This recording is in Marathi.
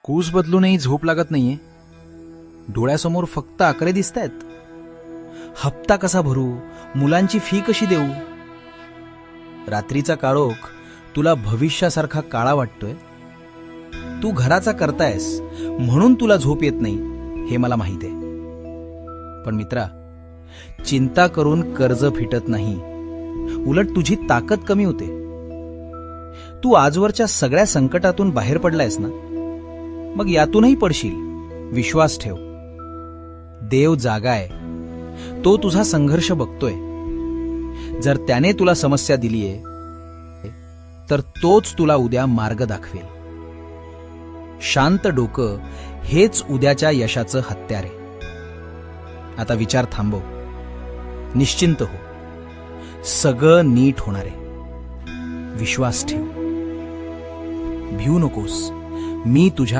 कूस बदलूनही झोप लागत नाहीये. डोळ्यासमोर फक्त आकडे दिसतायत. हप्ता कसा भरू, मुलांची फी कशी देऊ. रात्रीचा काळोख तुला भविष्यासारखा काळा वाटतोय. तू घराचा करतायस म्हणून तुला झोप येत नाही हे मला माहित आहे. पण मित्रा, चिंता करून कर्ज फिटत नाही, उलट तुझी ताकद कमी होते. तू आजवरच्या सगळ्या संकटातून बाहेर पडलायस ना, मग यातूनही पडशील. विश्वास ठेव. देव जागा आहे. तो तुझा संघर्ष बघतोय. जर त्याने तुला समस्या दिलीये तर तोच तुला उद्या मार्ग दाखवेल. शांत डोकं हेच उद्याच्या यशाचं हत्यार आहे. आता विचार थांबव. निश्चिंत हो. सगळं नीट होणार आहे. विश्वास ठेव. भिवू नकोस. मी तुझ्या